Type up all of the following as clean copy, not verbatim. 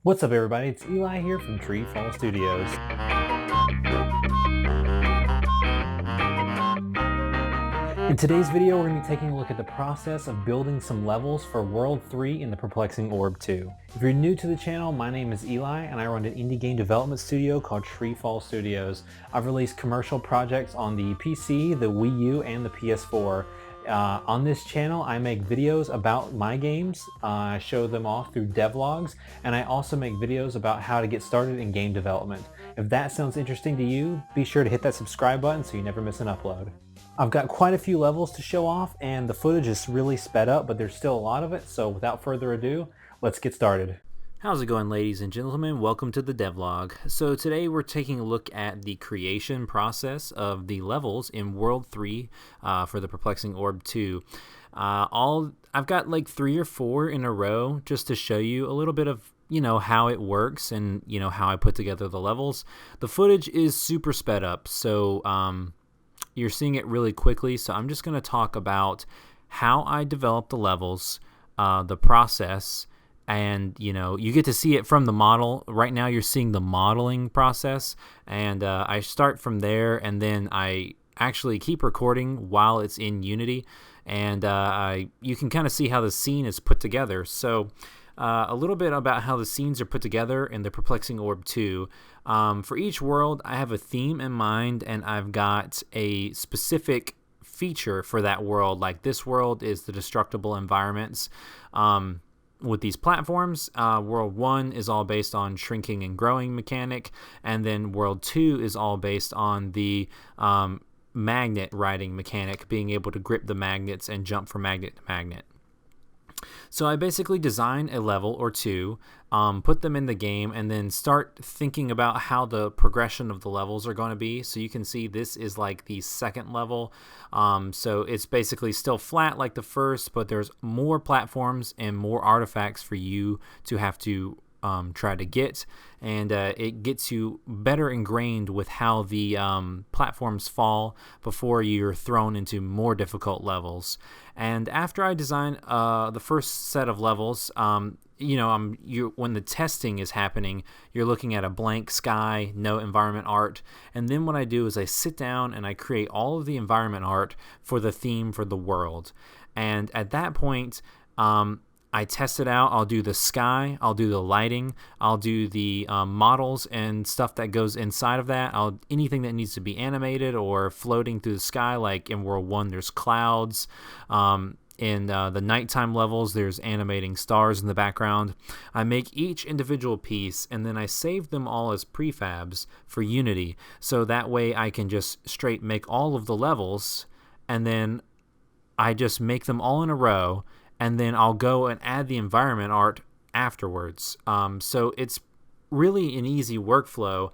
What's up, everybody? It's Eli here from TreeFall Studios. In today's video, we're going to be taking a look at the process of building some levels for World 3 in the Perplexing Orb 2. If you're new to the channel, my name is Eli, and I run an indie game development studio called TreeFall Studios. I've released commercial projects on the PC, the Wii U, and the PS4. On this channel, I make videos about my games. I show them off through devlogs, and I also make videos about how to get started in game development. If that sounds interesting to you, be sure to hit that subscribe button so you never miss an upload. I've got quite a few levels to show off, and the footage is really sped up, but there's still a lot of it, so without further ado, let's get started. How's it going, ladies and gentlemen? Welcome to the devlog. So today we're taking a look at the creation process of the levels in World 3 for the Perplexing Orb 2. I've got like 3 or 4 in a row just to show you a little bit of how it works and how I put together the levels. The footage is super sped up, so you're seeing it really quickly. So I'm just going to talk about how I develop the levels, the process. And you get to see it from the model. Right now you're seeing the modeling process, and I start from there, and then I actually keep recording while it's in Unity, and you can kind of see how the scene is put together. So a little bit about how the scenes are put together in the Perplexing Orb 2. For each world, I have a theme in mind, and I've got a specific feature for that world. Like this world is the destructible environments. With these platforms, World 1 is all based on shrinking and growing mechanic, and then World 2 is all based on the magnet riding mechanic, being able to grip the magnets and jump from magnet to magnet. So I basically design a level or two, put them in the game, and then start thinking about how the progression of the levels are going to be. So you can see this is like the second level. So it's basically still flat like the first, but there's more platforms and more artifacts for you to have to try to get, and it gets you better ingrained with how the platforms fall before you're thrown into more difficult levels. And after I design the first set of levels, when the testing is happening, you're looking at a blank sky, no environment art, and then what I do is I sit down and I create all of the environment art for the theme for the world. And at that point, I test it out. I'll do the sky, I'll do the lighting, I'll do the models and stuff that goes inside of that. Anything that needs to be animated or floating through the sky, like in World 1 there's clouds. In the nighttime levels, there's animating stars in the background. I make each individual piece, and then I save them all as prefabs for Unity, so that way I can just straight make all of the levels, and then I just make them all in a row, and then I'll go and add the environment art afterwards. So it's really an easy workflow.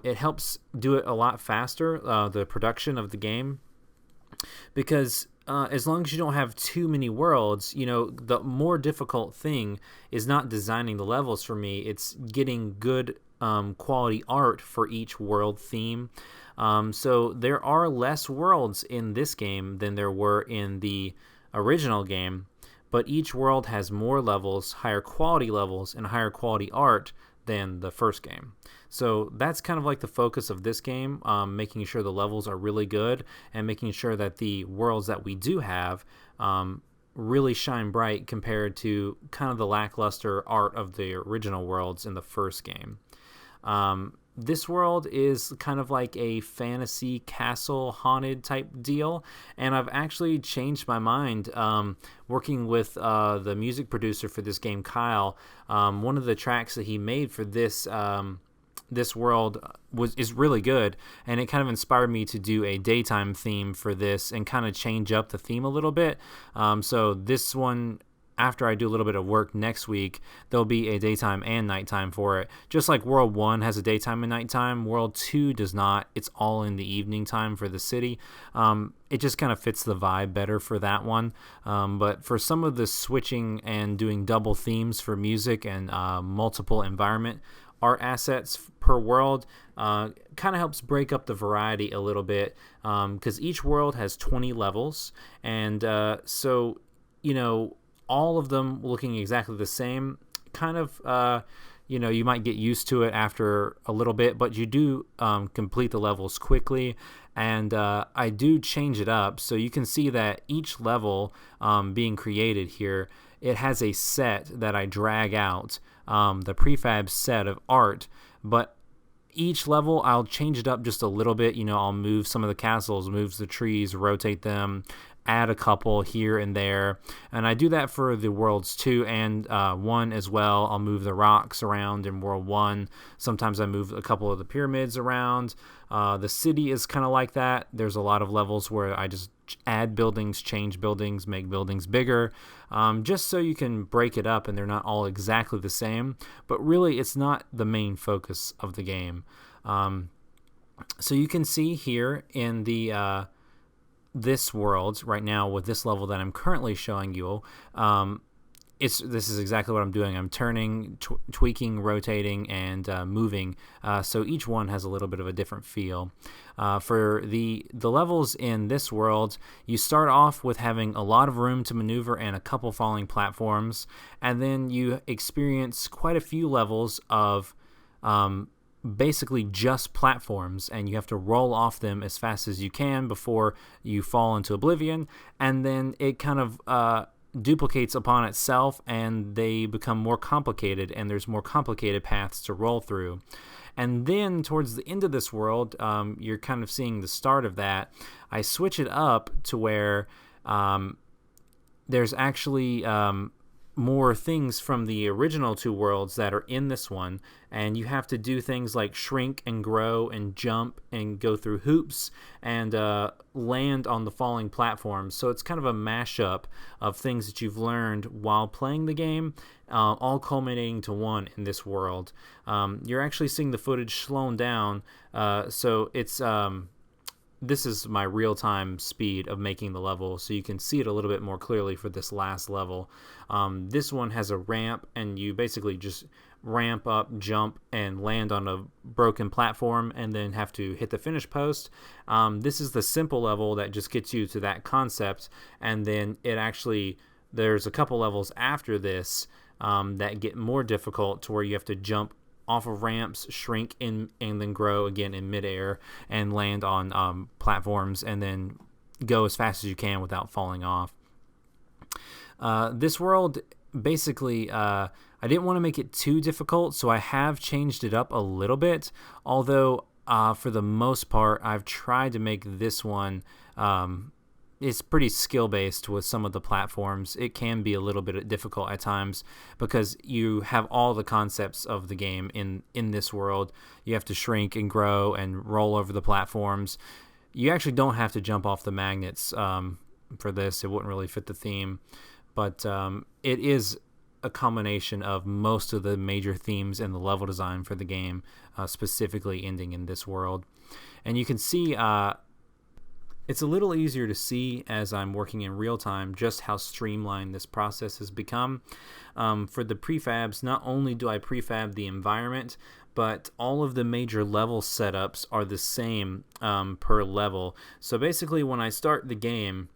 It helps do it a lot faster, the production of the game, because as long as you don't have too many worlds, the more difficult thing is not designing the levels for me. It's getting good quality art for each world theme. So there are less worlds in this game than there were in the original game, but each world has more levels, higher quality levels, and higher quality art than the first game. So that's kind of like the focus of this game, making sure the levels are really good and making sure that the worlds that we do have really shine bright compared to kind of the lackluster art of the original worlds in the first game. This world is kind of like a fantasy castle haunted type deal, and I've actually changed my mind working with the music producer for this game, Kyle. One of the tracks that he made for this world is really good, and it kind of inspired me to do a daytime theme for this and kind of change up the theme a little bit. So this one, after I do a little bit of work next week, there'll be a daytime and nighttime for it. Just like World 1 has a daytime and nighttime, World 2 does not. It's all in the evening time for the city. It just kind of fits the vibe better for that one. But for some of the switching and doing double themes for music and multiple environment art assets per world, kind of helps break up the variety a little bit, because each world has 20 levels, and so all of them looking exactly the same kind of you might get used to it after a little bit, but you do complete the levels quickly. And I do change it up, so you can see that each level being created here, it has a set that I drag out, the prefab set of art, but each level I'll change it up just a little bit. I'll move some of the castles, move the trees, rotate them, add a couple here and there, and I do that for the worlds 2 and 1 as well. I'll move the rocks around in world 1. Sometimes I move a couple of the pyramids around. The city is kind of like that. There's a lot of levels where I just add buildings, change buildings, make buildings bigger, just so you can break it up and they're not all exactly the same, but really it's not the main focus of the game. So you can see here in the this world right now with this level that I'm currently showing you, this is exactly what I'm doing. I'm turning, tweaking, rotating, and moving. So each one has a little bit of a different feel. For the levels in this world, you start off with having a lot of room to maneuver and a couple falling platforms, and then you experience quite a few levels of basically just platforms, and you have to roll off them as fast as you can before you fall into oblivion, and then it kind of duplicates upon itself and they become more complicated, and there's more complicated paths to roll through. And then towards the end of this world, you're kind of seeing the start of that. I switch it up to where there's actually more things from the original 2 worlds that are in this one, and you have to do things like shrink and grow and jump and go through hoops and land on the falling platforms. So it's kind of a mashup of things that you've learned while playing the game, all culminating to one in this world. You're actually seeing the footage slowing down, so it's this is my real-time speed of making the level, so you can see it a little bit more clearly for this last level. This one has a ramp, and you basically just ramp up, jump, and land on a broken platform, and then have to hit the finish post. This is the simple level that just gets you to that concept, and then there's a couple levels after this that get more difficult, to where you have to jump off of ramps, shrink in, and then grow again in midair and land on platforms, and then go as fast as you can without falling off. This world, basically, I didn't want to make it too difficult, so I have changed it up a little bit, although for the most part I've tried to make this one it's pretty skill-based with some of the platforms. It can be a little bit difficult at times because you have all the concepts of the game in this world. You have to shrink and grow and roll over the platforms. You actually don't have to jump off the magnets for this. It wouldn't really fit the theme. But it is a combination of most of the major themes in the level design for the game, specifically ending in this world. And you can see it's a little easier to see as I'm working in real time just how streamlined this process has become. For the prefabs, not only do I prefab the environment, but all of the major level setups are the same per level. So basically when I start the game,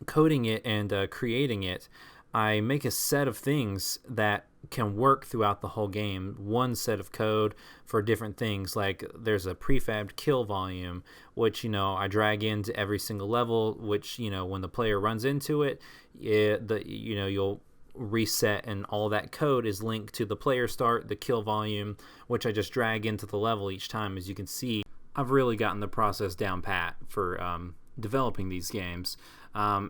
coding it and creating it, I make a set of things that can work throughout the whole game. One set of code for different things, like there's a prefabbed kill volume, which I drag into every single level, which when the player runs into it, you'll reset, and all that code is linked to the player start, the kill volume, which I just drag into the level each time. As you can see, I've really gotten the process down pat for developing these games.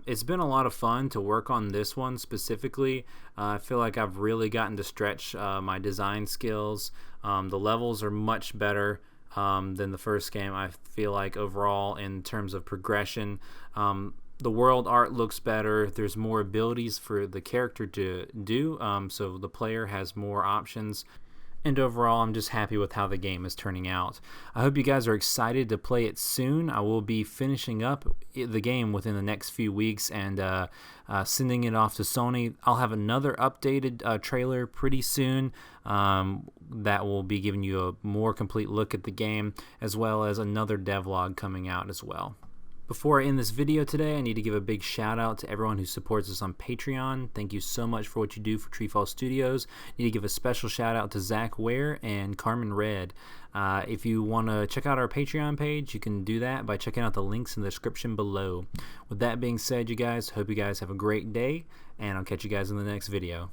It's been a lot of fun to work on this one specifically. I feel like I've really gotten to stretch my design skills. The levels are much better than the first game, I feel like, overall in terms of progression. The world art looks better. There's more abilities for the character to do, so the player has more options. And overall, I'm just happy with how the game is turning out. I hope you guys are excited to play it soon. I will be finishing up the game within the next few weeks and sending it off to Sony. I'll have another updated trailer pretty soon that will be giving you a more complete look at the game, as well as another devlog coming out as well. Before I end this video today, I need to give a big shout out to everyone who supports us on Patreon. Thank you so much for what you do for TreeFall Studios. I need to give a special shout out to Zach Ware and Carmen Red. If you want to check out our Patreon page, you can do that by checking out the links in the description below. With that being said, you guys, hope you guys have a great day, and I'll catch you guys in the next video.